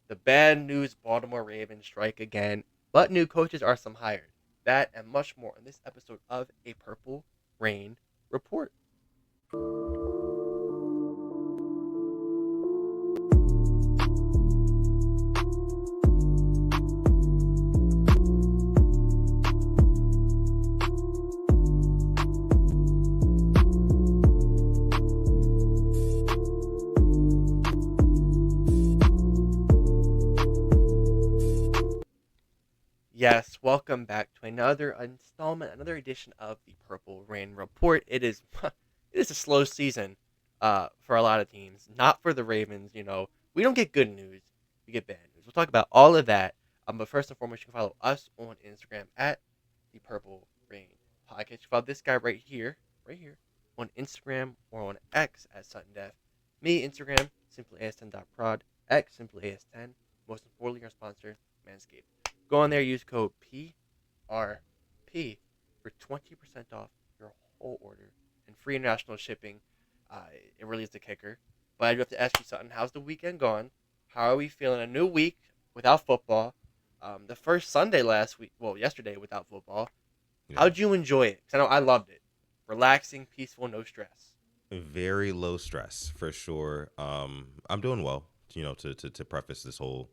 The bad news Baltimore Ravens strike again, but new coaches are some hired. That and much more in this episode of A Purple Rain Report. Yes, welcome back to another installment, another edition of the Purple Rain Report. It is it is a slow season for a lot of teams. Not for the Ravens, We don't get good news, we get bad news. We'll talk about all of that. But first and foremost, you can follow us on Instagram at the Purple Rain Podcast. You follow this guy right here, on Instagram or on X at Sutton Def. Me, Instagram, simply as10.prod, X, simply as10. Most importantly, our sponsor, Manscaped. Go on there, use code PRP for 20% off your whole order and free international shipping. It really is the kicker. But I do have to ask you something. How's the weekend gone? How are we feeling? A new week without football. The first Sunday last week, well, yesterday without football. Yeah. How'd you enjoy it? 'Cause I know I loved it. Relaxing, peaceful, no stress. Very low stress for sure. I'm doing well, to preface this whole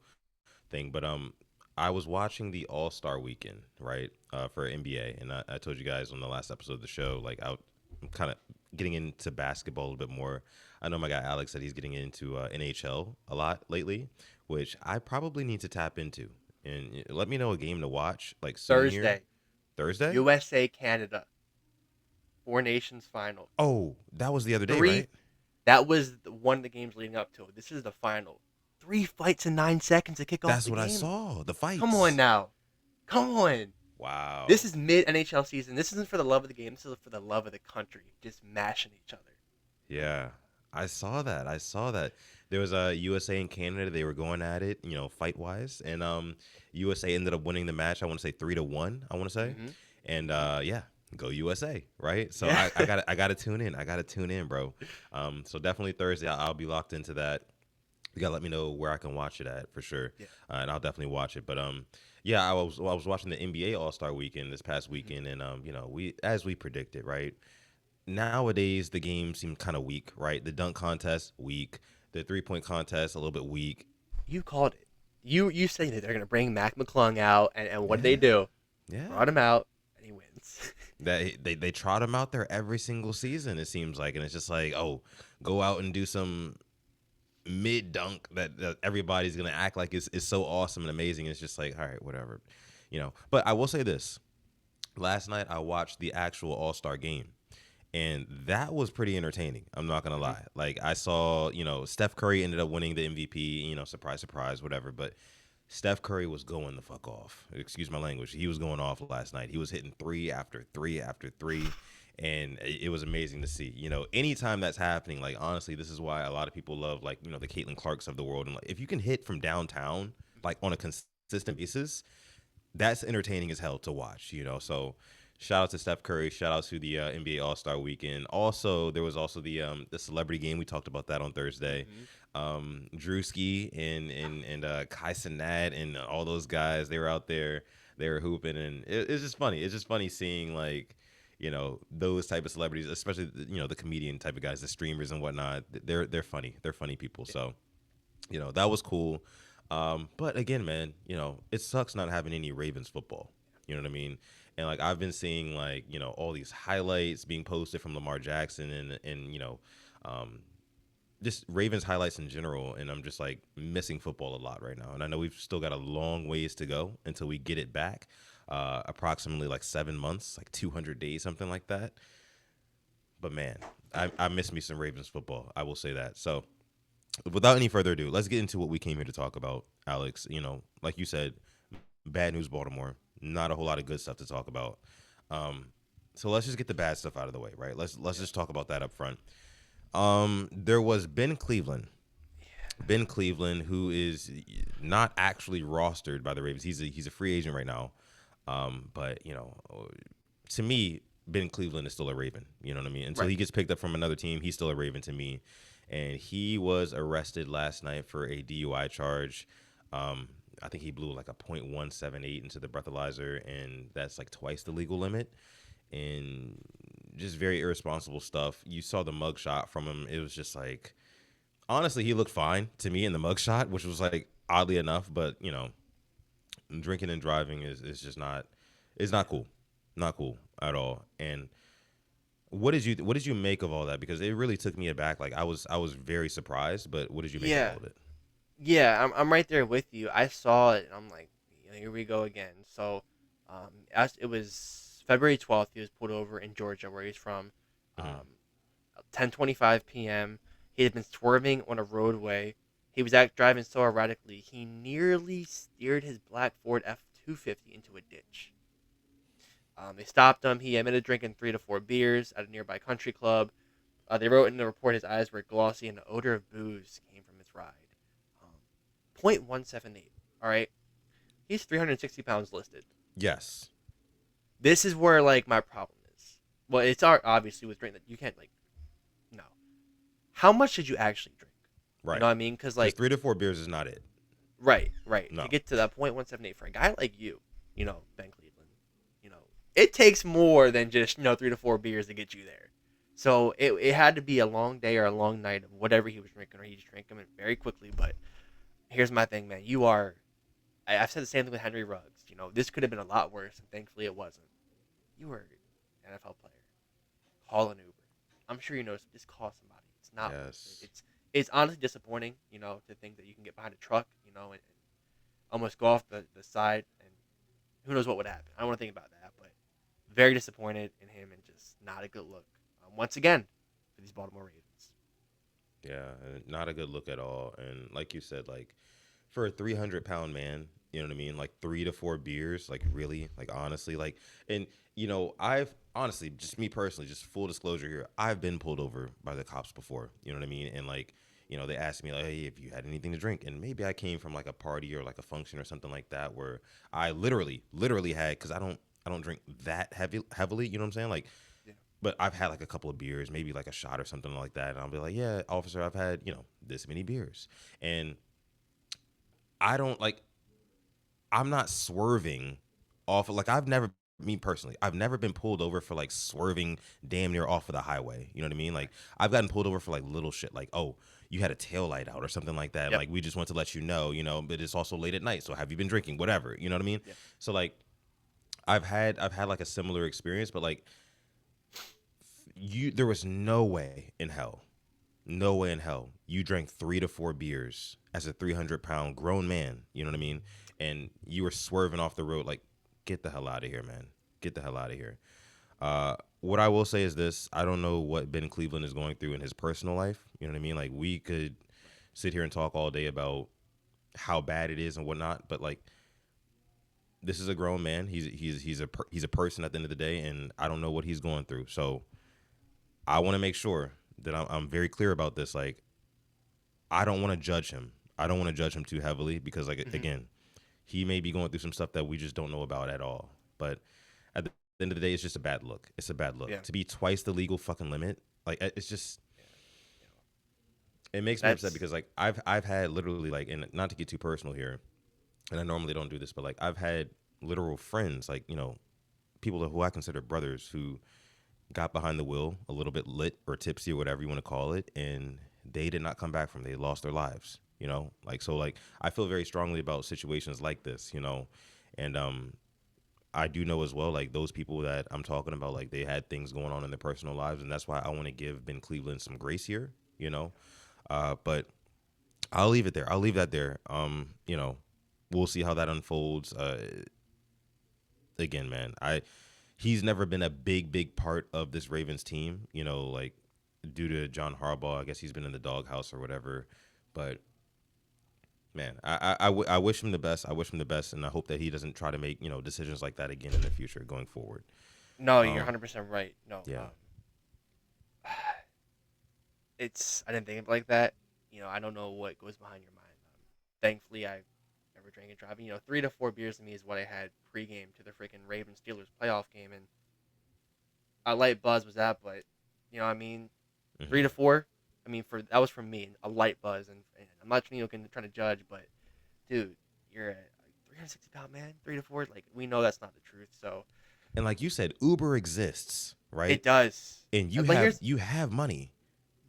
thing. But I was watching the All-Star weekend, right? For NBA, and I told you guys on the last episode of the show, like I'm kind of getting into basketball a little bit more. I know my guy Alex said he's getting into NHL a lot lately, which I probably need to tap into. And let me know a game to watch like soon here. Thursday, Thursday? USA, Canada, Four Nations final. Oh, that was the other day, Three right? That was one of the games leading up to it. This is the final. 3 fights in 9 seconds to kick off That's the what I game. saw. The Come on fights. now. Come on. This Wow. is mid NHL season. This isn't for the love of the game. This is for the love of the country. Just mashing each other. Yeah. I saw that. I saw that. There was a USA and Canada. They were going at it, fight wise, and USA ended up winning the match. I want to say 3-1. I want to say, Mm-hmm. and yeah, go USA, right? So Yeah. I got to tune in. I got to tune in, bro. So definitely Thursday. I'll be locked into that. You gotta let me know where I can watch it at for sure, Yeah. and I'll definitely watch it. But yeah, I was watching the NBA All Star Weekend this past Mm-hmm. weekend, and we as we predicted, right? Nowadays the game seemed kind of weak, right? The dunk contest weak, the 3 point contest a little bit weak. You called it. You say that they're gonna bring Mac McClung out, and what did they Yeah, do? yeah. Brought him out, and he wins. That they trot him out there every single season. It seems like, and it's just like, oh, go out and do some mid dunk that everybody's gonna act like is so awesome and amazing. It's just like, all right, whatever, But I will say this: last night I watched the actual All Star game, and that was pretty entertaining. I'm not gonna Mm-hmm. lie. Like I saw, Steph Curry ended up winning the MVP. Surprise, surprise, whatever. But Steph Curry was going the fuck off. Excuse my language. He was going off last night. He was hitting three after three after three. And it was amazing to see. Anytime that's happening, like honestly, this is why a lot of people love like, the Caitlin Clarks of the world. And like, if you can hit from downtown, like on a consistent basis, that's entertaining as hell to watch. So shout out to Steph Curry. Shout out to the NBA All Star Weekend. Also, there was also the celebrity game. We talked about that on Thursday. Mm-hmm. Drewski and Kai Cenat and all those guys. They were out there. They were hooping, and it's just funny. It's just funny seeing like those type of celebrities, especially the comedian type of guys, the streamers and whatnot. They're funny. They're funny people. Yeah. So that was cool. But again, man, it sucks not having any Ravens football. You know what I mean? And like I've been seeing like all these highlights being posted from Lamar Jackson and um, just Ravens highlights in general, and I'm just like missing football a lot right now. And I know we've still got a long ways to go until we get it back. Approximately like 7 months, like 200 days, something like that. But man, I miss me some Ravens football. I will say that. So without any further ado, let's get into what we came here to talk about, Alex. Like you said, bad news, Baltimore. Not a whole lot of good stuff to talk about. Um, so let's just get the bad stuff out of the way, right? Let's Yeah. just talk about that up front. There was Ben Cleveland. Yeah. Ben Cleveland, who is not actually rostered by the Ravens. He's a free agent right now. But to me, Ben Cleveland is still a Raven. You know what I mean? Until Right. he gets picked up from another team, he's still a Raven to me. And he was arrested last night for a DUI charge. Um, I think he blew like a .178 into the breathalyzer, and that's like twice the legal limit. And just very irresponsible stuff. You saw the mugshot from him. It was just like, honestly, he looked fine to me in the mugshot, which was like oddly enough. But drinking and driving is just not, it's Yeah. not cool, not cool at all. And what did you make of all that? Because it really took me aback. Like I was very surprised. But what did you make of Yeah. all of it? Yeah, I'm right there with you. I saw it and I'm like, here we go again. So, as it was February 12th, he was pulled over in Georgia, where he's from. Hmm. 10:25 p.m. He had been swerving on a roadway. He was driving so erratically, he nearly steered his black Ford F-250 into a ditch. They stopped him. He admitted drinking 3 to 4 beers at a nearby country club. They wrote in the report his eyes were glossy and the odor of booze came from his ride. Um, 0.178. All right. He's 360 pounds listed. Yes. This is where like my problem is. Well, it's obviously with drink that you can't like no. How much did you actually drink? You know Right. what I mean? Because Because like 3 to 4 beers is not it. right. To No. get to that 0.178 for a guy like you, Ben Cleveland, it takes more than just 3 to 4 beers to get you there. So it had to be a long day or a long night of whatever he was drinking, or he just drank them very quickly. But here's my thing, man. I've said the same thing with Henry Ruggs. This could have been a lot worse, and thankfully it wasn't. You were an NFL player. Call an Uber. I'm sure you know. Just call somebody. It's not worth it. Yes. It's honestly disappointing, to think that you can get behind a truck, and almost go off the side, and who knows what would happen. I don't want to think about that, but very disappointed in him, and just not a good look. Once again, for these Baltimore Ravens. Yeah, not a good look at all. And like you said, like for a 300-pound man, you know what I mean? Like 3 to 4 beers, like really, like honestly, like, and I've honestly, just me personally, just full disclosure here, I've been pulled over by the cops before, you know what I mean? And like, they asked me like, hey, if you had anything to drink, and maybe I came from like a party or like a function or something like that where I literally had, because I don't drink that heavily, you know what I'm saying? Like, Yeah. but I've had like a couple of beers, maybe like a shot or something like that, and I'll be like, yeah, officer, I've had this many beers, and I don't like I'm not swerving off of, like, I've never, me personally, I've never been pulled over for like swerving damn near off of the highway. You know what I mean? Right. Like I've gotten pulled over for like little shit, like, oh, you had a tail light out or something like that. And Yep. like we just want to let but it's also late at night. So have you been drinking? Whatever. You know what I mean? Yep. So like I've had like a similar experience, but like there was no way in hell you drank 3 to 4 beers as a 300-pound grown man. You know what I mean? And you were swerving off the road. Like, get the hell out of here, man. Get the hell out of here. What I will say is this: I don't know what Ben Cleveland is going through in his personal life. You know what I mean? Like, we could sit here and talk all day about how bad it is and whatnot, but like, this is a grown man. He's a person at the end of the day, and I don't know what he's going through. So I want to make sure that I'm very clear about this. Like, I don't want to judge him. I don't want to judge him too heavily because, like, Hmm. again, he may be going through some stuff that we just don't know about at all. But at the end of the day, it's just a bad look. It's a bad look Yeah. to be twice the legal fucking limit. Like, it's just, Yeah. You know, it makes me upset that's because like I've had literally, like, and not to get too personal here, and I normally don't do this, but like I've had literal friends, like, people who I consider brothers, who got behind the wheel a little bit lit or tipsy or whatever you want to call it, and they did not come back from it. They lost their lives. Like, so like I feel very strongly about situations like this. And I do know as well, like, those people that I'm talking about, like, they had things going on in their personal lives, and that's why I want to give Ben Cleveland some grace here. But I'll leave it there. I'll leave that there. We'll see how that unfolds. Again, man, he's never been a big part of this Ravens team. Like, due to John Harbaugh, I guess he's been in the doghouse or whatever. But man, I wish him the best. I wish him the best, and I hope that he doesn't try to make decisions like that again in the future going forward. no, you're Um, 100% right. No, yeah, I didn't think of it like that. I don't know what goes behind your mind. Thankfully, I never drank and driving. 3 to 4 beers to me is what I had pregame to the freaking Ravens Steelers playoff game, and a light buzz was that. But what I mean, three hmm to four. I mean, for that was from me, a light buzz, and I'm not trying to judge, but dude, you're a 360 pound man, 3 to 4. Like we know that's not the truth. So And like you said, Uber exists, right? it does. And But here's you have money.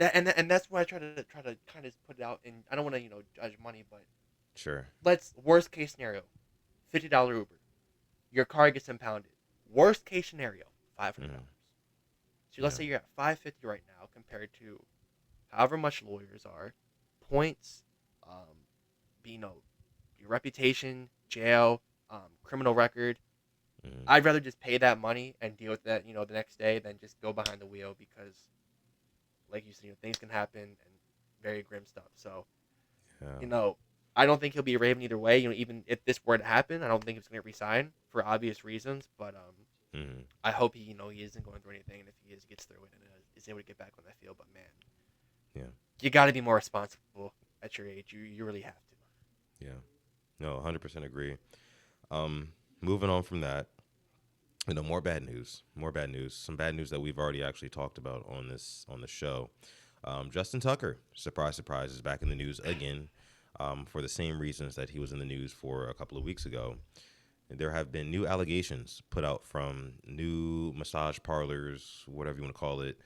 and that's why I try to kind of put it out. And I don't want to judge money, but Sure. let's worst case scenario, $50 Uber. Your car gets impounded. Worst case scenario, $500. Hmm. So let's Yeah. say you're at 550 right now compared to however much lawyers are, points, um, your reputation, jail, criminal record. Hmm. I'd rather just pay that money and deal with that, the next day than just go behind the wheel because, like you said, things can happen and very grim stuff. So, Yeah. you know, I don't think he'll be a Raven either way. Even if this were to happen, I don't think he's going to resign for obvious reasons. But Hmm. I hope he isn't going through anything, and if he is, he gets through it and is able to get back on that field. But man, Yeah. you got to be more responsible at your age. You really have to. Yeah. No, 100% agree. Um, moving on from that, more bad news. More bad news. Some bad news that we've already actually talked about on the show. Justin Tucker, surprise, surprise, is back in the news again, for the same reasons that he was in the news for a couple of weeks ago. There have been new allegations put out from new massage parlors, whatever you want to call it.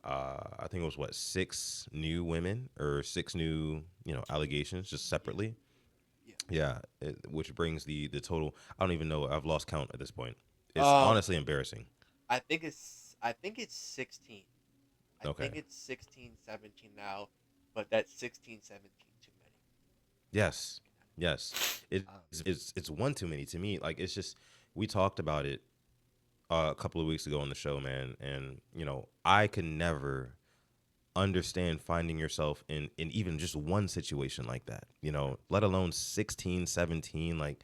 I think it was what, six new women or six new allegations just Yeah, separately. yeah. Yeah, which brings the total. I don't even know. I've lost count at this point. It's Um, honestly embarrassing. I think it's 16. I Okay. think it's 16, 17 now, but that's 16, 17 too many. Yes. Yes. Um, It's one too many to me. Like it's just we talked about it a couple of weeks ago on the show, man, and I can never understand finding yourself in even just one situation like that, let alone 16, 17. Like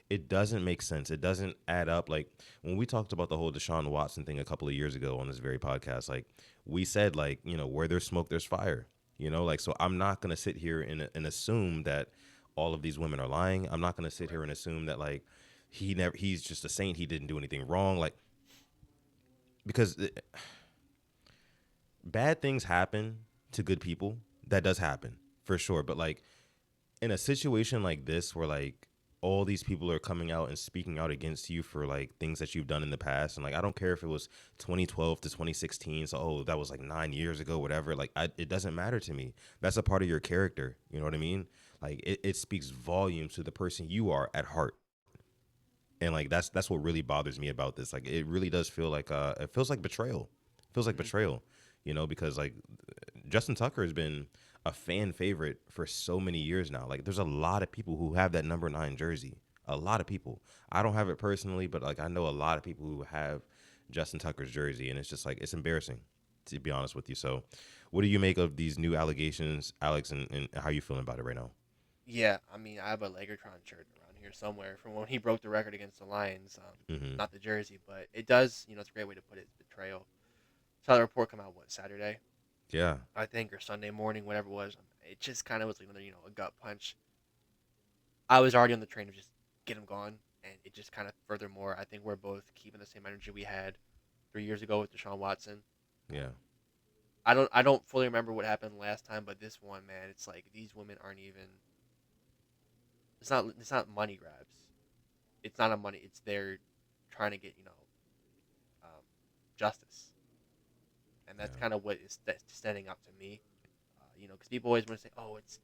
it doesn't make sense. It doesn't add up. Like when we talked about the whole Deshaun Watson thing a couple of years ago on this very podcast, like we said, like, where there's smoke, there's fire, like, so I'm not going to sit here and assume that all of these women are lying. I'm not going to sit correct. here and assume that like he's just a saint. He didn't do anything wrong. Like, because bad things happen to good people. That does happen for sure. But like in a situation like this where like all these people are coming out and speaking out against you for like things that you've done in the past, and like I don't care if it was 2012 to 2016, so that was like 9 years ago, whatever. Like it doesn't matter to me. That's a part of your character. You know what I mean? Like it speaks volumes to the person you are at heart. And like that's what really bothers me about this. Like it really does feel like it feels like betrayal. It feels like Hmm. betrayal, because like Justin Tucker has been a fan favorite for so many years now. Like there's a lot of people who have that number 9 jersey. A lot of people. I don't have it personally, but like I know a lot of people who have Justin Tucker's jersey, and it's just like it's embarrassing, to be honest with you. So, what do you make of these new allegations, Alex, and how you feeling about it right now? Yeah, I mean, I have a Lagertron shirt around here somewhere from when he broke the record against the Lions. Mm-hmm. Not the jersey, but it does. It's a great way to put it. It's betrayal. Saw the report come out Saturday, Yeah. I think, or Sunday morning, whatever it was. It just kind of was like another, a gut punch. I was already on the train of just get him gone, and it just kind of furthermore. I think we're both keeping the same energy we had 3 years ago with Deshaun Watson. Yeah. I don't fully remember what happened last time, but this one, man, it's like these women aren't even. It's not money grabs. It's not a money. It's they're trying to get um, justice, and that's Yeah. kind of what is standing out to me. Because people always want to say, "Oh, it's."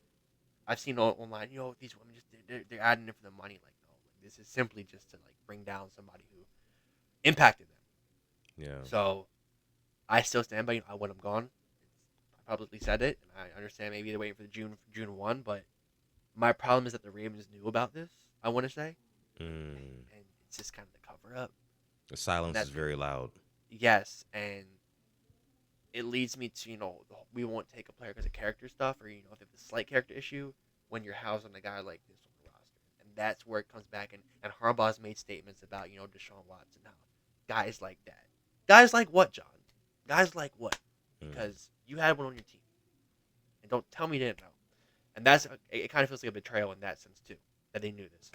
I've seen online, these women just they're adding it for the money. Like, no, like this is simply just to like bring down somebody who impacted them. Yeah. So I still stand by. I want them gone. I publicly said it, and I understand maybe they're waiting for the June 1, but my problem is that the Ravens knew about this. I want to say, and, Mm. and it's just kind of the cover up, The and silence is that's very loud. yes, and it leads me to we won't take a player because of character stuff, or if they have a slight character issue when you're housing a guy like this on the roster, and that's where it comes back. And Harbaugh's made statements about Deshaun Watson, how guys like that, guys like what, John, guys like what, Mm. because you had one on your team, and don't tell me you didn't know, and that's it. Kind of feels like a betrayal in that sense too, that they knew this.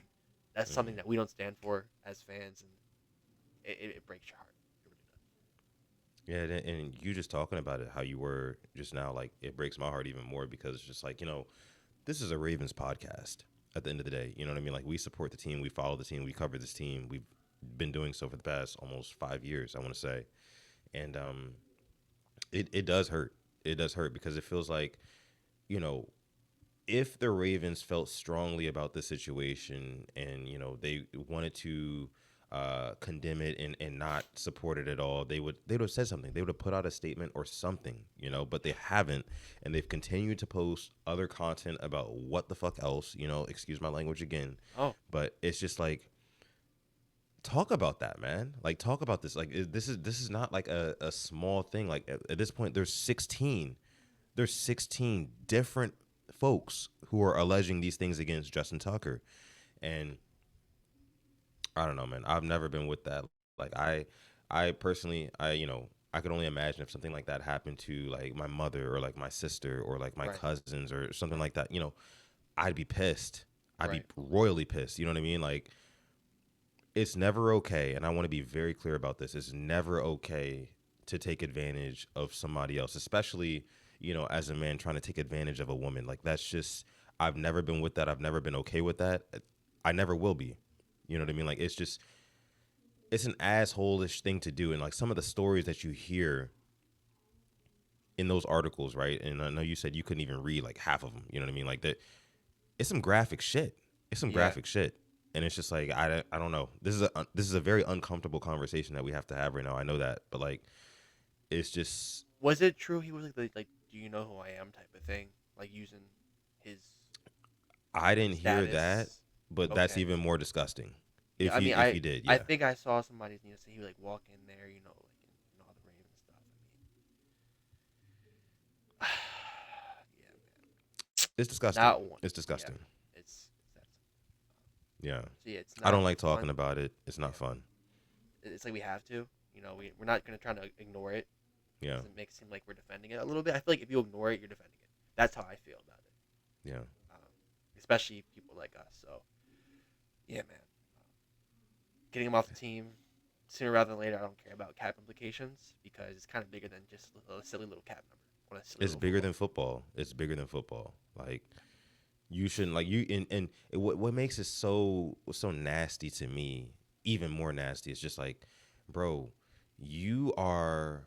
That's something Mm. that we don't stand for as fans, and it breaks your heart. It really Yeah, and you just talking about it, how you were just now, like it breaks my heart even more because it's just like this is a Ravens podcast. at the end of the day. You know what I mean? Like, we support the team, we follow the team, we cover this team. We've been doing so for the past almost 5 years, I want to say. And it does hurt. It does hurt because it feels like, you know, if the Ravens felt strongly about the situation and, they wanted to condemn it and not support it at all, they would have said something. They would have put out a statement or something, but they haven't, and they've continued to post other content about what the fuck else, excuse my language again, Oh, but it's just like, talk about that, man. Like, talk about this. Like, this is not like a small thing. Like, at this point, there's 16 different folks who are alleging these things against Justin Tucker. And I don't know, man. I've never been with that. Like, I personally, I could only imagine if something like that happened to like my mother or like my sister or like my right, cousins or something like that. I'd be pissed. I'd be right. royally pissed. You know what I mean? Like, it's never okay, and I want to be very clear about this. It's never okay to take advantage of somebody else, especially, as a man trying to take advantage of a woman. Like, that's just, I've never been with that. I've never been okay with that. I never will be. You know what I mean? Like, it's just, it's an asshole-ish thing to do. And like some of the stories that you hear in those articles, right? And I know you said you couldn't even read like half of them. You know what I mean? Like that, it's some graphic shit. It's some Yeah. graphic shit. And it's just like, I don't know. This is a very uncomfortable conversation that we have to have right now. I know that, but like, it's just, Was it true he was like the like do you know who I am type of thing, like using his I didn't hear that, status? but that's Okay. even more disgusting. Yeah, If I he mean, if he did, I yeah, think I saw somebody say he would like walk in there, like in all the Raven stuff. I mean, yeah, man, it's disgusting. not one. It's Yeah, disgusting. it's that's Yeah, see, it's I don't not like talking fun. about it. It's not Yeah, fun. it's like we have to. We're not gonna try to ignore it Yeah, because it makes it seem like we're defending it a little bit. I feel like if you ignore it, you're defending it. That's how I feel about it. yeah. Um, Especially people like us. So yeah, man, getting him off the team sooner rather than later. I don't care about cap implications because it's kind of bigger than just a silly little cap number on a silly It's little bigger football than team. football. It's bigger than football. Like, you shouldn't, like, you and what makes it so nasty to me, even more nasty, is just like, bro, you are,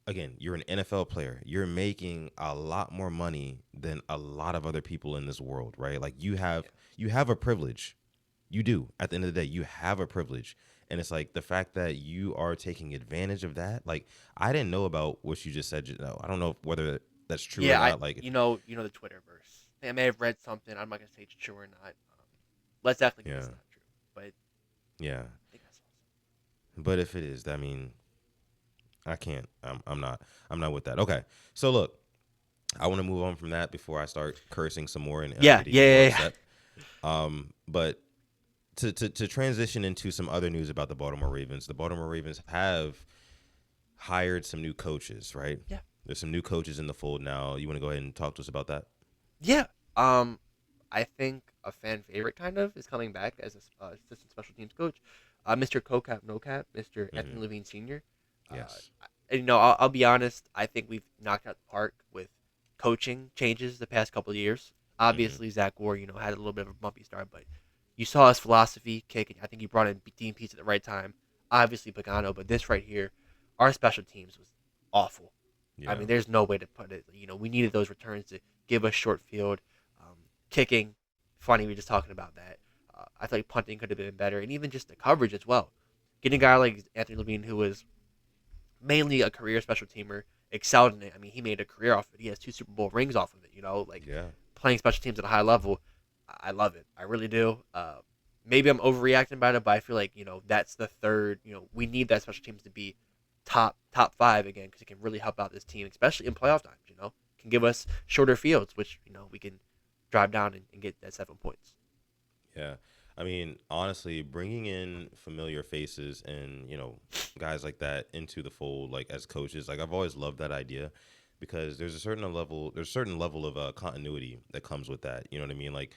again, you're an NFL player. You're making a lot more money than a lot of other people in this world, right? Like, you have Yeah, you have a privilege. You do. At the end of the day, you have a privilege. And it's like the fact that you are taking advantage of that. Like, I didn't know about what you just said. I don't know whether that's true or yeah. not. Like, The Twitterverse. I may have read something. I'm not gonna say it's true or not. Let's definitely get yeah, it's not true, but I yeah. think I saw something. But if it is, I mean, I can't. I'm not. I'm not with that. Okay. So look, I want to move on from that before I start cursing some more and Yeah, get yeah, even more yeah, yeah. upset. But to transition into some other news about the Baltimore Ravens have hired some new coaches, right? Yeah, There's some new coaches in the fold now. You want to go ahead and talk to us about that? yeah. Um, I think a fan favorite kind of is coming back as a assistant special teams coach. Mr. CoCap No Cap, Mr. Mm-hmm. Anthony Levine Sr. Yes. I'll be honest. I think we've knocked out the park with coaching changes the past couple of years. Mm-hmm. Obviously, Zach Gore, had a little bit of a bumpy start, but you saw his philosophy kick. I think he brought in Dean Pease at the right time. Obviously, Pagano, but this right here, our special teams was awful. I Yeah. mean, there's no way to put it. We needed those returns to give us short field, kicking. Funny, we were just talking about that. I feel like punting could have been better, and even just the coverage as well. Getting a guy like Anthony Levine, who was mainly a career special teamer, excelled in it. I mean, he made a career off of it. He has 2 Super Bowl rings off of it. Like Yeah. playing special teams at a high level. I love it. I really do. Maybe I'm overreacting about it, but I feel like that's the third. We need that special teams to be top five again because it can really help out this team, especially in playoff times. Can give us shorter fields, which we can drive down and get that 7 points. Yeah. I mean, honestly, bringing in familiar faces and, guys like that into the fold, like as coaches, like I've always loved that idea because there's a certain level of continuity that comes with that. You know what I mean? Like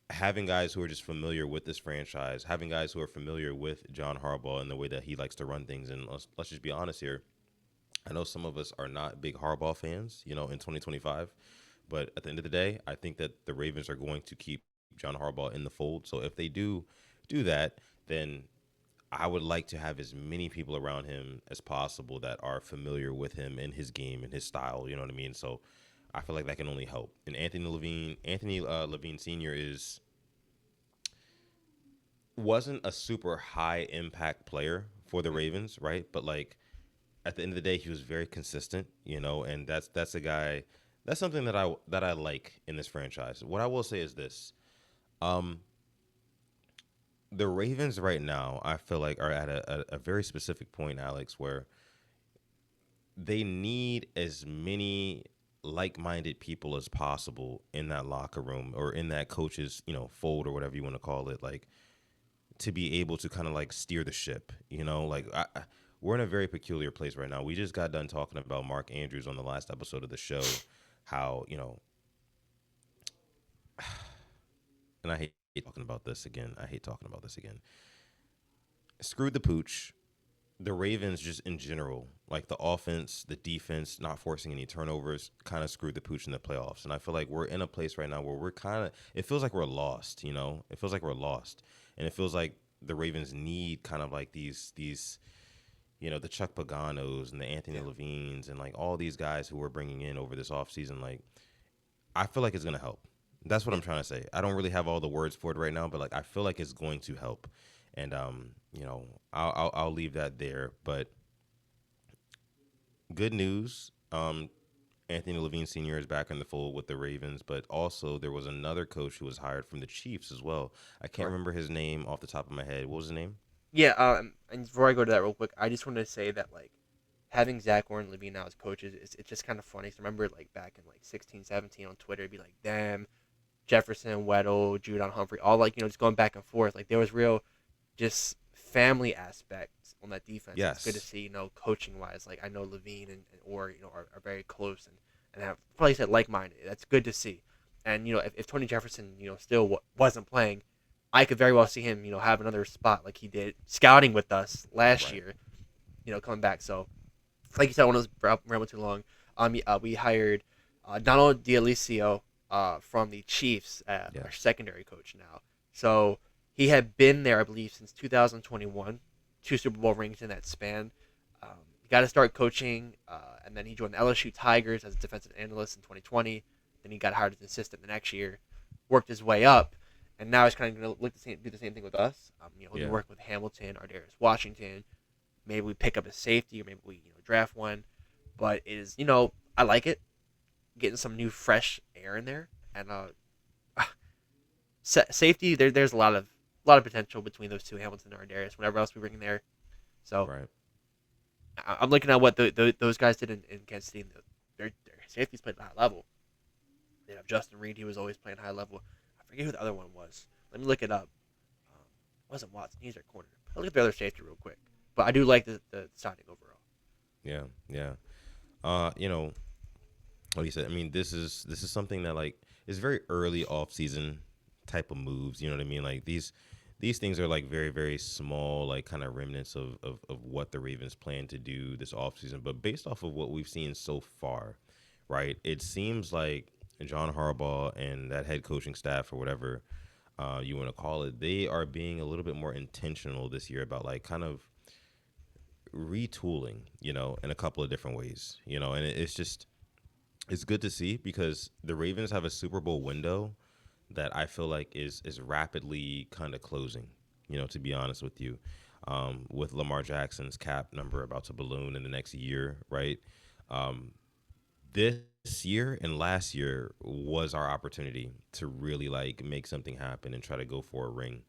having guys who are just familiar with this franchise, having guys who are familiar with John Harbaugh and the way that he likes to run things. And let's just be honest here. I know some of us are not big Harbaugh fans, in 2025. But at the end of the day, I think that the Ravens are going to keep John Harbaugh in the fold. So if they do that, then I would like to have as many people around him as possible that are familiar with him and his game and his style. You know what I mean? So I feel like that can only help. And Anthony Levine Senior wasn't a super high impact player for the Mhm. Ravens, right? But like at the end of the day, he was very consistent, and that's a guy. That's something that I like in this franchise. What I will say is this: um, the Ravens right now, I feel like are at a very specific point, Alex, where they need as many like-minded people as possible in that locker room or in that coach's fold or whatever you want to call it, like to be able to kind of like steer the ship. Like we're in a very peculiar place right now. We just got done talking about Mark Andrews on the last episode of the show, how and I hate talking about this again. I hate talking about this again. Screwed the pooch. The Ravens just in general, like the offense, the defense, not forcing any turnovers, kind of screwed the pooch in the playoffs. And I feel like we're in a place right now where we're kind of, it feels like we're lost, It feels like we're lost. And it feels like the Ravens need kind of like the Chuck Paganos and the Anthony Yeah. Levines and like all these guys who we're bringing in over this offseason. Like, I feel like it's going to help. That's what Yeah. I'm trying to say. I don't really have all the words for it right now, but like I feel like it's going to help. And I'll leave that there. But good news. Anthony Levine Sr. is back in the fold with the Ravens, but also there was another coach who was hired from the Chiefs as well. I can't Correct. remember his name off the top of my head. What was his name? Yeah. And before I go to that real quick, I just wanted to say that like having Zach Warren and Levine now as coaches, it's just kind of funny. So remember like back in like 16, 17 on Twitter, it'd be like, damn, Jefferson, Weddle, Judon Humphrey, all like just going back and forth. Like there was real just family aspects on that defense. It's good to Yes. see, coaching wise. Like I know Levine and or are very close and have probably said like minded. That's good to see. And if Tony Jefferson still wasn't playing, I could very well see him have another spot like he did scouting with us last Right. year. Coming back. So like you said, I want to ramble too long. We hired Donald D'Alicio from the Chiefs, our Yes. secondary coach now. So he had been there, I believe, since 2021, two Super Bowl rings in that span. He got to start coaching, and then he joined the LSU Tigers as a defensive analyst in 2020. Then he got hired as an assistant the next year, worked his way up, and now he's kind of going to do the same thing with us. He'll be Yeah. working with Hamilton, Ardarius Washington. Maybe we pick up a safety, or maybe we draft one. But it is I like it, getting some new fresh air in there, and safety there's a lot of potential between those two, Hamilton and Ardarius. Whatever else we bring in there, so Right. I'm looking at what those guys did in Kansas City. Their safeties played at a high level. They have Justin Reed, he was always playing high level. I forget who the other one was. Let me look it up. It wasn't Watson. He's their corner. I'll look at the other safety real quick. But I do like the signing overall. Yeah. Yeah. Uh, you know, like you said, I mean, this is something that like is very early off season type of moves. You know what I mean? Like these things are like very very small, like kind of remnants of what the Ravens plan to do this off season. But based off of what we've seen so far, right? It seems like John Harbaugh and that head coaching staff or whatever you want to call it, they are being a little bit more intentional this year about like kind of retooling, in a couple of different ways, and it's just it's good to see because the Ravens have a Super Bowl window that I feel like is rapidly kind of closing. To be honest with you, with Lamar Jackson's cap number about to balloon in the next year, right? Um, this year and last year was our opportunity to really like make something happen and try to go for a ring.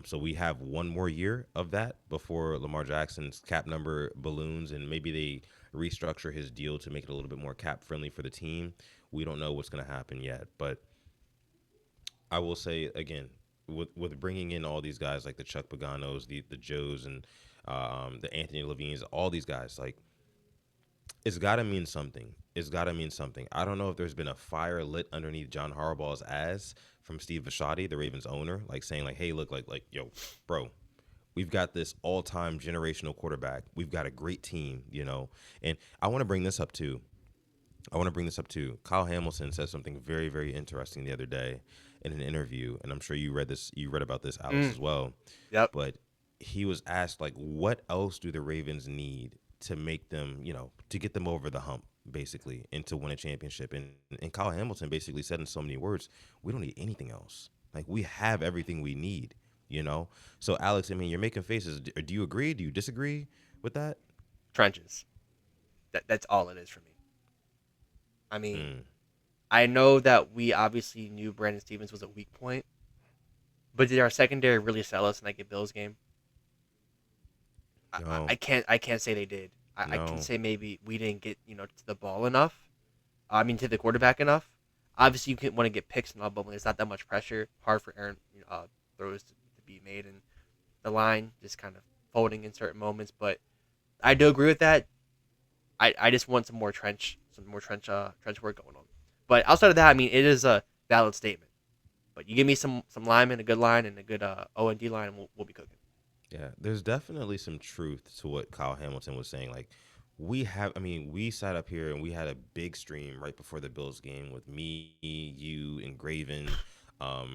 So we have one more year of that before Lamar Jackson's cap number balloons, and maybe they restructure his deal to make it a little bit more cap friendly for the team. We don't know what's going to happen yet, but I will say again, with bringing in all these guys like the Chuck Paganos, the Joes, and the Anthony Levines, all these guys, like it's got to mean something. It's got to mean something. I don't know if there's been a fire lit underneath John Harbaugh's ass from Steve Bisciotti, the Ravens owner, like saying like, "Hey, look, like, yo, bro, we've got this all-time generational quarterback. We've got a great team, And I want to bring this up too. Kyle Hamilton said something very, very interesting the other day, in an interview, and I'm sure you read this. You read about this, Alex, Mm, as well. yep. But he was asked like, what else do the Ravens need to make them, to get them over the hump, basically, and to win a championship? And Kyle Hamilton basically said in so many words, we don't need anything else. Like we have everything we need. You know. So Alex, I mean, you're making faces. Do you agree? Do you disagree with that? Trenches. That's all it is for me. I mean, Mm, I know that we obviously knew Brandon Stevens was a weak point, but did our secondary really sell us in like a Bills game? no, I can't say they did. I can no. say maybe we didn't get to the ball enough. I mean to the quarterback enough. Obviously, you can want to get picks and all, but when there's not that much pressure, hard for Aaron throws to be made, and the line just kind of folding in certain moments. But I do agree with that. I just want some more trench work going on. But outside of that, I mean, it is a valid statement. But you give me some linemen, a good line, and a good O and D line, and we'll be cooking. Yeah, there's definitely some truth to what Kyle Hamilton was saying. Like, I mean, we sat up here and we had a big stream right before the Bills game with me, you, and Graven,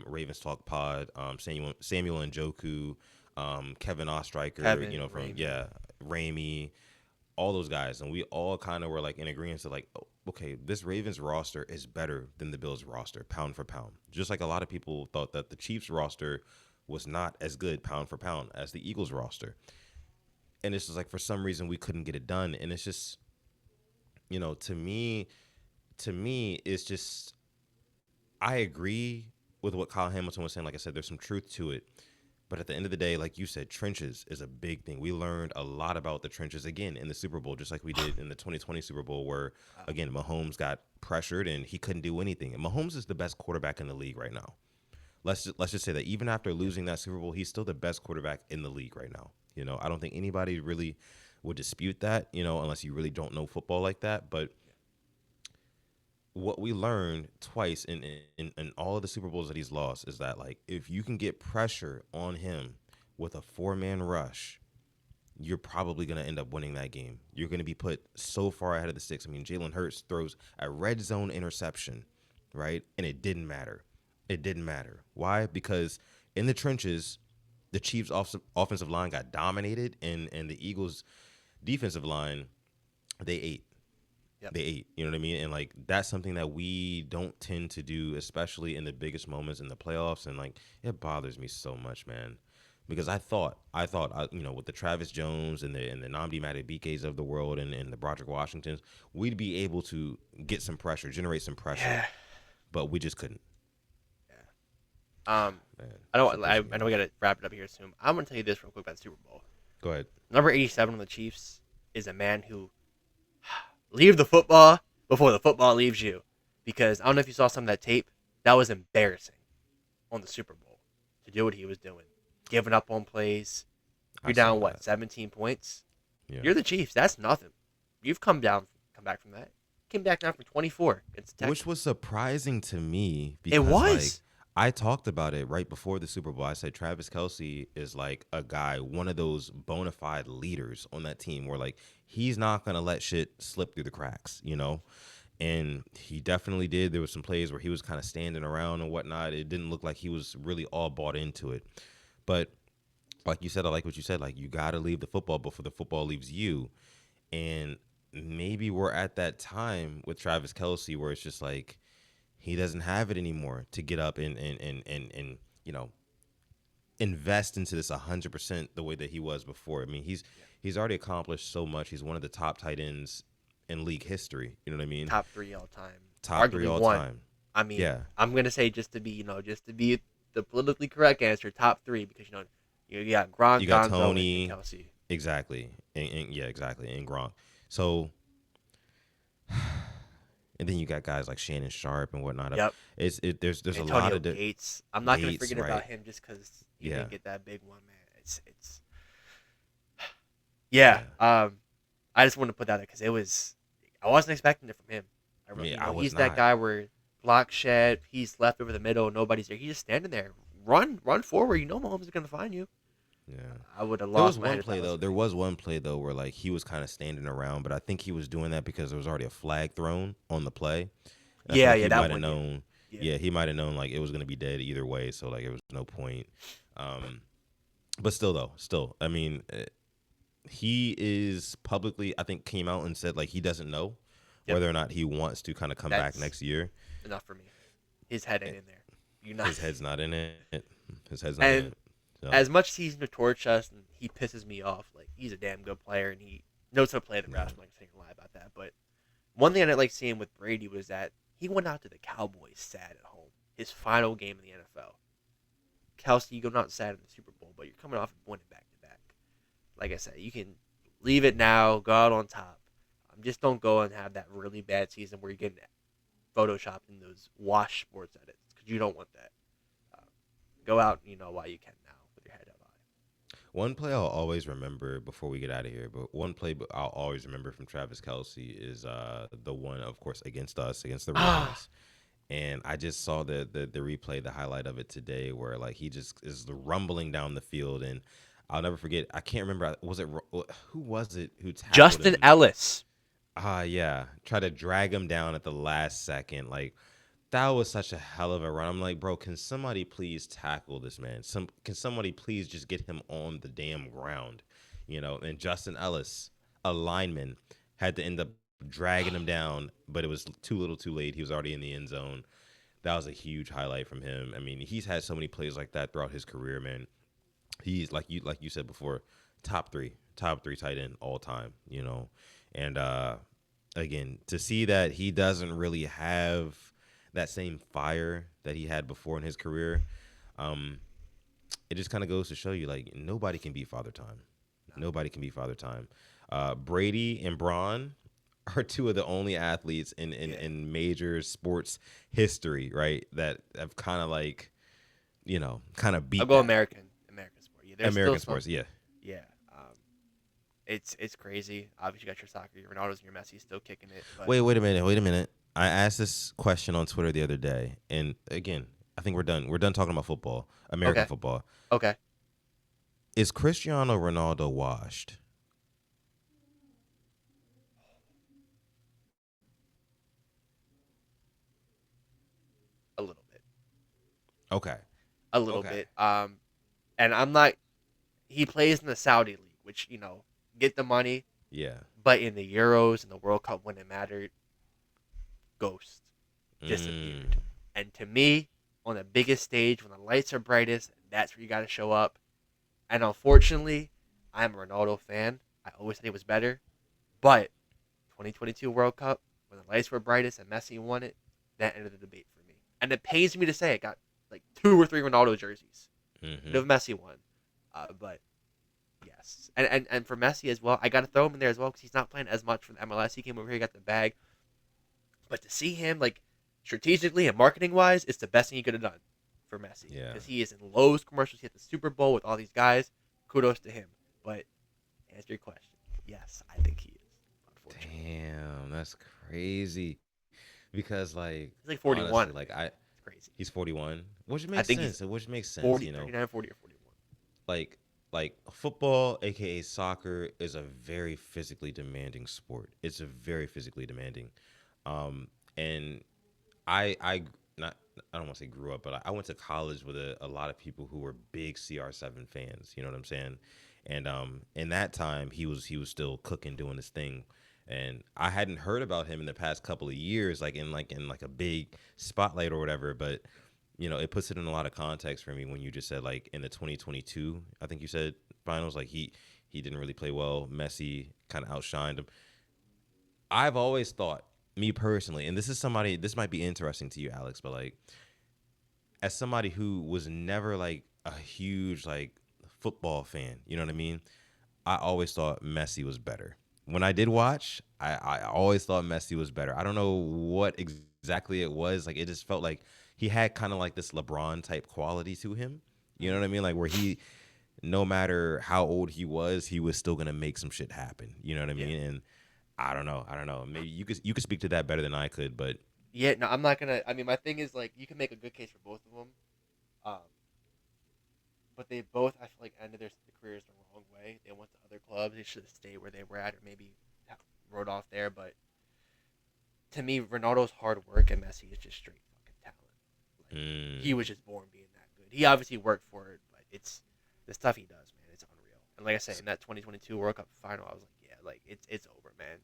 Ravens Talk Pod, Samuel and Joku, Kevin Ostreicher, Kevin, from, Ramey. yeah, Ramey, all those guys. And we all kind of were like in agreement to like, oh, okay, this Ravens roster is better than the Bills roster, pound for pound. Just like a lot of people thought that the Chiefs roster was not as good pound for pound as the Eagles roster. And it's just like for some reason we couldn't get it done. And it's just, to me, it's just I agree with what Kyle Hamilton was saying. Like I said, there's some truth to it. But at the end of the day, like you said, trenches is a big thing. We learned a lot about the trenches again in the Super Bowl, just like we did in the 2020 Super Bowl, where again Mahomes got pressured and he couldn't do anything. And Mahomes is the best quarterback in the league right now. Let's just say that even after losing that Super Bowl, he's still the best quarterback in the league right now. I don't think anybody really would dispute that. Unless you really don't know football like that. But what we learned twice in all of the Super Bowls that he's lost is that like if you can get pressure on him with a 4-man rush, you're probably going to end up winning that game. You're going to be put so far ahead of the sticks. I mean, Jalen Hurts throws a red zone interception, right? And it didn't matter. It didn't matter. Why? Because in the trenches, the Chiefs' offensive line got dominated, and the Eagles' defensive line, they ate. Yep. They ate. You know what I mean? And like that's something that we don't tend to do, especially in the biggest moments in the playoffs. And like it bothers me so much, man, because I thought, with the Travis Jones and the Nnamdi Madubuikes of the world and the Broderick Washingtons, we'd be able to get some pressure, generate some pressure, Yeah. but we just couldn't. Yeah. Man, I shit don't. I, pissed me I know we off. gotta wrap it up here soon. I'm gonna tell you this real quick about the Super Bowl. Go ahead. Number 87 on the Chiefs is a man who leave the football before the football leaves you. Because I don't know if you saw some of that tape. That was embarrassing on the Super Bowl to do what he was doing, giving up on plays. I You're saw down what, that. 17 points? Yeah. You're the Chiefs. That's nothing. You've come back from that. Came back down from 24 against the Which Texans. was surprising to me It because like was. I talked about it right before the Super Bowl. I said Travis Kelsey is like a guy, one of those bona fide leaders on that team where like he's not gonna let shit slip through the cracks. And he definitely did. There was some plays where he was kind of standing around and whatnot. It didn't look like he was really all bought into it. But like you said, I like what you said. Like you got to leave the football before the football leaves you. And maybe we're at that time with Travis Kelsey where it's just like he doesn't have it anymore to get up and you know invest into this 100% the way that he was before. I mean, Yeah. he's already accomplished so much. He's one of the top tight ends in league history. You know what I mean? Top three all time. Top three Arguably all one. time. I mean, Yeah, I'm gonna say just to be the politically correct answer, top three because you got Gronk, you got Gonzo, and Tony. Kelsey. Exactly. And yeah, exactly. And Gronk. So, and then you got guys like Shannon Sharp and whatnot. Yep. There's a lot Antonio of Gates. I'm not gonna Gates, forget right? about him just because he Yeah, didn't get that big one, man. It's yeah. yeah. I just wanted to put that there because it was. I wasn't expecting it from him. I mean, I was He's that not. guy where block shed, he's left over the middle, nobody's there. He's just standing there. Run forward. You know Mahomes is gonna find you. Yeah. I would have There was lost my one head if play that was though. There me. was one play though where like he was kind of standing around, but I think he was doing that because there was already a flag thrown on the play. And I feel Yeah, like yeah, he that might have one. Yeah, known. Yeah, yeah, he might have known like it was gonna be dead either way, so like it was no point. Um, but still, though, still, I mean, he is publicly, I think, came out and said like he doesn't know yep. whether or not he wants to kind of come back That's next year. enough for me. His head Eh, ain't in there. You not. His head's not in it. His head's not in And it. So as much as he's to torch us and he pisses me off, like he's a damn good player and he knows how to play the yeah, grass. I'm not gonna lie about that. But one thing I didn't like seeing with Brady was that he went out to the Cowboys sad at home. His final game in the NFL. Kelsey, you go not sad in the Super Bowl, but you're coming off and winning back to back. Like I said, you can leave it now, go out on top. Just don't go and have that really bad season where you're getting photoshopped in those wash sports edits because you don't want that. Uh, Go out, while you can now with your head up high. one play I'll always remember before we get out of here, but one play I'll always remember from Travis Kelsey is the one, of course, against us, against the Ah, Ravens. And I just saw the replay, the highlight of it today, where like he just is rumbling down the field, and I'll never forget. I can't remember. Was it who was it who tackled Justin him? Ellis. Yeah, try to drag him down at the last second. Like that was such a hell of a run. I'm like, bro, can somebody please tackle this man? Can somebody please just get him on the damn ground? And Justin Ellis, a lineman, had to end up dragging him down, but it was too little, too late. He was already in the end zone. That was a huge highlight from him. I mean, he's had so many plays like that throughout his career, man. He's like you said before, top three tight end all time. And again, to see that he doesn't really have that same fire that he had before in his career, um, it just kind of goes to show you like nobody can beat Father Time. No. Nobody can beat Father Time. Brady and Braun are two of the only athletes in, in, Yeah. in major sports history, right? That have kind of like, kind of I'll beat go that. American sport. Yeah, there's still American some. sports, yeah. Yeah. It's crazy. Obviously, you got your soccer, your Ronaldo's, and your Messi still kicking it. But Wait a minute. I asked this question on Twitter the other day, and again, I think we're done. We're done talking about football, American okay, football. okay, Is Cristiano Ronaldo washed? a little bit, Okay. a little Okay. bit. And I'm not. He plays in the Saudi league, which get the money, Yeah. but in the Euros and the World Cup when it mattered, ghost Mm. disappeared. And to me, on the biggest stage when the lights are brightest, that's where you got to show up. And unfortunately, I'm a Ronaldo fan. I always think it was better, but 2022 World Cup when the lights were brightest and Messi won it, that ended the debate for me. And it pains me to say it got like 2 or 3 Ronaldo jerseys. Could Mm-hmm. have Messi won, but yes, and for Messi as well, I got to throw him in there as well because he's not playing as much for the MLS. He came over here, got the bag, but to see him like strategically and marketing wise, it's the best thing he could have done for Messi Yeah. because he is in Lowe's commercials. He had the Super Bowl with all these guys. Kudos to him. But to answer your question, yes, I think he is. Unfortunately, Damn, that's crazy. Because like he's like 41. honestly, I like think I it's crazy. he's 41. 41, which I makes think he's sense. Which makes sense, 40, 39, 40, or 41. like football, aka soccer, is a very physically demanding sport. It's a very physically demanding. And I not I don't want to say grew up, but I went to college with a lot of people who were big CR7 fans. You know what I'm saying? And in that time, he was still cooking, doing his thing, and I hadn't heard about him in the past couple of years, like in a big spotlight or whatever. But it puts it in a lot of context for me when you just said like in the 2022, I think you said finals, like he didn't really play well. Messi kind of outshined him. I've always thought, me personally, and this might be interesting to you, Alex, but like as somebody who was never like a huge like football fan, you know what I mean? I always thought Messi was better. When I did watch, I always thought Messi was better. I don't know what exactly it was. Like it just felt like he had kind of like this LeBron type quality to him. You know what I mean? Like where he, no matter how old he was still gonna make some shit happen. You know what I Yeah. mean? And I don't know. I don't know. Maybe you could speak to that better than I could, but Yeah, no, I'm not gonna. I mean, my thing is like you can make a good case for both of them, um, but they both I feel like ended their careers the wrong way. They went to other clubs. They should have stayed where they were at, or maybe rode off there. But to me, Ronaldo's hard work and Messi is just straight fucking talent. Mm. He was just born being that good. He obviously worked for it, but it's the stuff he does, man. It's unreal. And like I said, S- in that 2022 World Cup final, I was like, yeah, like it's over, man.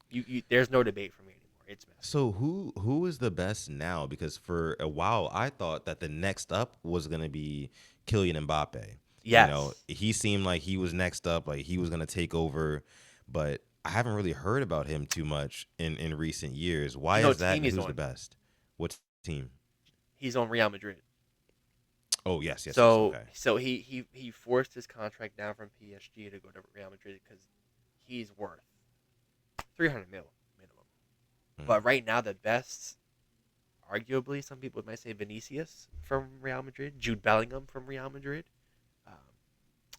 There's no debate for me anymore. It's Messi. So who is the best now? Because for a while I thought that the next up was gonna be Kylian Mbappe. You know, Yes. he seemed like he was next up, like he was gonna take over, but I haven't really heard about him too much in recent years. Why You know is what that, team and he's who's the on? best? What team? He's on Real Madrid. Oh yes, yes, yes. So Okay. so he forced his contract down from PSG to go to Real Madrid because he's worth 300 mil minimum. Mm, But right now, the best, arguably, some people might say Vinicius from Real Madrid, Jude Bellingham from Real Madrid, um,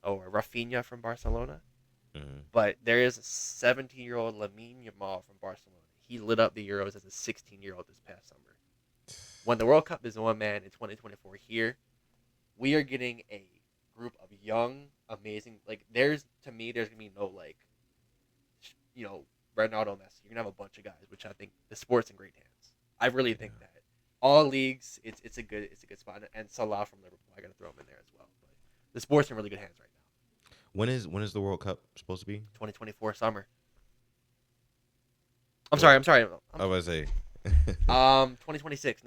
or Rafinha from Barcelona. mm. But there is a 17-year-old Lamine Yamal from Barcelona. He lit up the Euros as a 16-year-old this past summer. When the World Cup is on, man, in 2024 here, we are getting a group of young, amazing. Like there's to me, there's gonna be no like, you know, Ronaldo, Messi. You're gonna have a bunch of guys, which I think the sport's in great hands. I really Yeah. think that all leagues, it's a good spot, and Salah from Liverpool. I gotta throw him in there as well. But the sport's in really good hands right now. When is the World Cup supposed to be? 2024 summer. I'm What? sorry. I'm sorry. I'm I was say 2026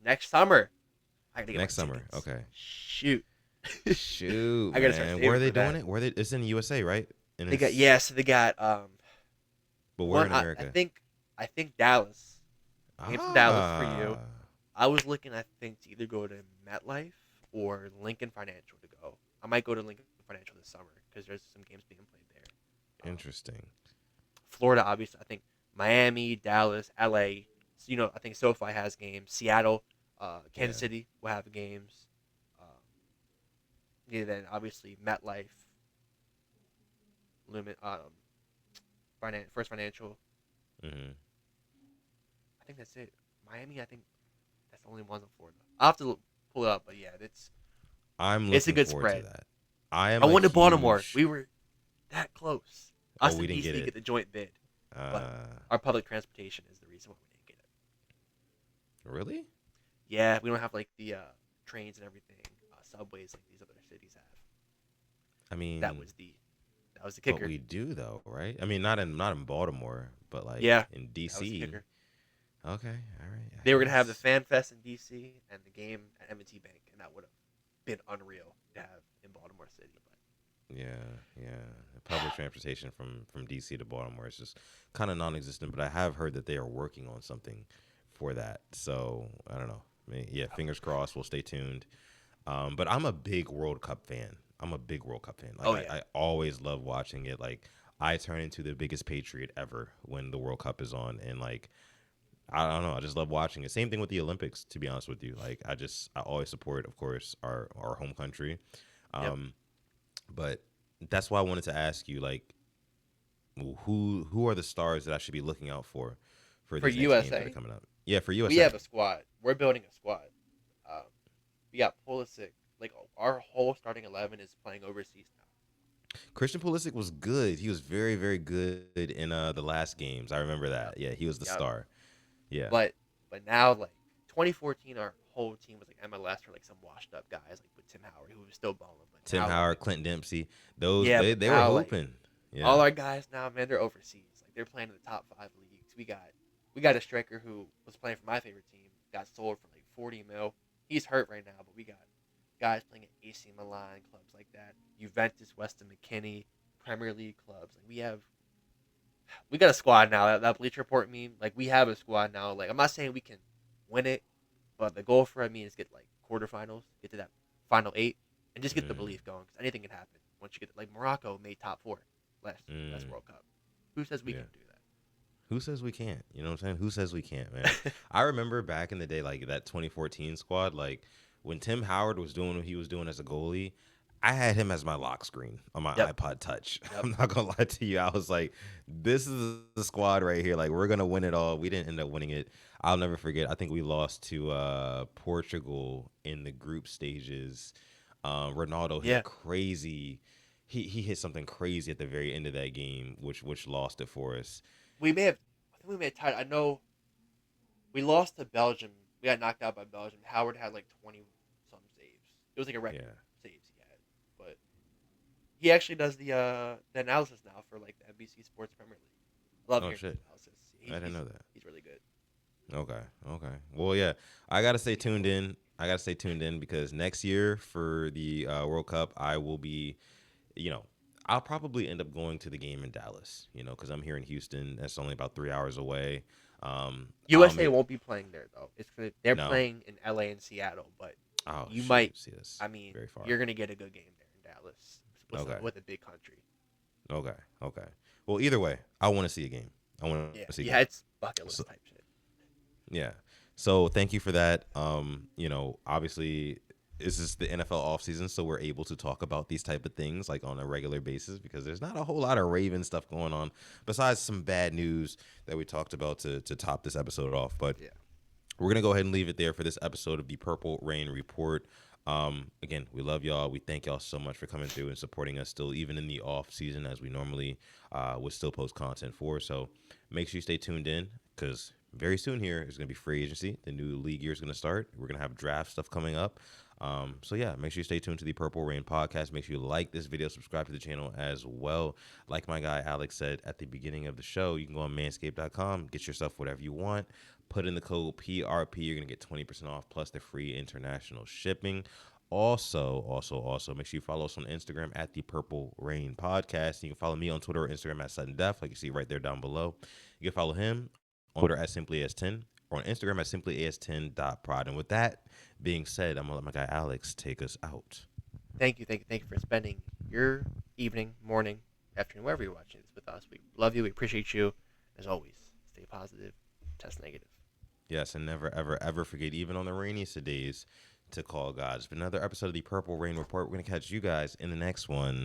next summer. I gotta get my next summer. tickets. Okay. Shoot. Shoot, I gotta start man. Where are saving they for doing that. it? Where they? It's in the USA, right? And They got it's so they got but where one. in I America? think Dallas. Games in Dallas for you. Ah. I was looking, I think, to either go to MetLife or Lincoln Financial to go. I might go to Lincoln Financial this summer because there's some games being played there. Interesting. Florida, obviously, I think Miami, Dallas, LA. So, I think SoFi has games. Seattle, Yeah. Kansas City will have games. Um, yeah, then obviously MetLife, Lumen, First Financial. Hmm. I think that's it. Miami, I think that's the only ones in Florida. I'll have to pull it up, but yeah, I'm it's a looking good forward to spread. that. I am I a went to Baltimore. huge. We were that close. Oh, Us we and didn't get DC it. get the joint bid, but Uh, our public transportation is the reason why we didn't get it. really? Yeah, we don't have like the trains and everything, subways like these other cities have. I That mean, was the that was the but kicker. we do though, right? I mean, not in Baltimore, but like Yeah, in that was the DC. kicker. Okay, all right, I They were gonna have the guess. Fan Fest in DC and the game at M&T Bank, and that would have been unreal to have in Baltimore City. Yeah, yeah. But Public transportation from DC to Baltimore is just kind of non-existent, but I have heard that they are working on something for that. So I don't know. Yeah, fingers crossed. We'll stay tuned. But I'm a big World Cup fan. I'm a big World Cup fan. Like oh I, yeah, I always love watching it. Like I turn into the biggest patriot ever when the World Cup is on, and like I don't know, I just love watching it. Same thing with the Olympics. To be honest with you, like I always support, of course, our home country. yep. Um, but that's why I wanted to ask you, like, who are the stars that I should be looking out for For these next games that are USA, coming up? Yeah, for we USA. have a squad. We're building a squad. Um, we got Pulisic. Like our whole starting 11 is playing overseas now. Christian Pulisic was good. He was very, very good in the last games. I remember Yep. that. Yeah, he was the Yep. star. Yeah. But now like 2014, our whole team was like MLS or like some washed up guys like with Tim Howard who was still balling. But Tim now like Howard, Clint Dempsey, those yeah, they but they were now like hooping. all Yeah. our guys now, man, they're overseas. Like they're playing in the top five leagues. We got a striker who was playing for my favorite team. Got sold for like 40 mil. He's hurt right now, but we got guys playing at AC Milan, clubs like that. Juventus, Weston McKinney, Premier League clubs. Like we got a squad now. That Bleacher Report meme. Like we have a squad now. Like I'm not saying we can win it, but the goal for me is get like quarterfinals, get to that final eight, and just get the Mm, belief going. Because anything can happen once you get like Morocco made top four last mm, World Cup. Who says we yeah. can't do Who says we can't? You know what I'm saying? Who says we can't, man? that? I remember back in the day, like that 2014 squad, like when Tim Howard was doing what he was doing as a goalie, I had him as my lock screen on my Yep. iPod Touch. Yep. I'm not gonna lie to you. I was like, this is the squad right here. Like we're gonna win it all. We didn't end up winning it. I'll never forget. I think we lost to Portugal in the group stages. Ronaldo hit a Yeah. crazy. He hit something crazy at the very end of that game, which lost it for us. We may have. I think we may have tied. I know we lost to Belgium We got knocked out by Belgium. Howard had like 20 some saves. It was like a record Yeah. saves he had. But he actually does the analysis now for like the NBC Sports Premier League. I love Oh hearing his shit. analysis. I didn't know that. He's really good. Okay. Okay. Well, yeah, I gotta stay tuned in. I gotta stay tuned in because next year for the World Cup, I will be, you know, I'll probably end up going to the game in Dallas. Because I'm here in Houston. That's only about 3 hours away. I'll USA make won't be playing there though. They're no. playing in LA and Seattle, but Oh you shoot. might. See, that's I mean, very far. you're gonna get a good game there in Dallas Okay. with a big country. Okay. Okay. Well, either way, I want to see a game. I want Yeah, to see a yeah, game. it's bucket So, list type shit. yeah. So thank you for that. Obviously this is the NFL offseason, so we're able to talk about these type of things like on a regular basis because there's not a whole lot of Raven stuff going on besides some bad news that we talked about to top this episode off. But Yeah, we're gonna go ahead and leave it there for this episode of the Purple Rain Report. Again, we love y'all. We thank y'all so much for coming through and supporting us still, even in the off season, as we normally would still post content for. So make sure you stay tuned in because very soon here is gonna be free agency. The new league year is gonna start. We're gonna have draft stuff coming up. So yeah, make sure you stay tuned to the Purple Rain podcast. Make sure you like this video, subscribe to the channel as well. Like my guy Alex said at the beginning of the show, you can go on manscaped.com, get yourself whatever you want. Put in the code PRP. You're going to get 20% off plus the free international shipping. Also, make sure you follow us on Instagram at the Purple Rain Podcast. You can follow me on Twitter or Instagram at Sudden Death, like you see right there down below. You can follow him on Twitter at SimplyAs10 or on Instagram at SimplyAs10.prod. And with that being said, I'm going to let my guy Alex take us out. thank you for spending your evening, morning, afternoon, wherever you're watching this with us. We love you. We appreciate you. As always, stay positive, test negative. Yes, and never, ever, ever forget, even on the rainiest of days, to call God. It's been another episode of the Purple Rain Report. We're going to catch you guys in the next one.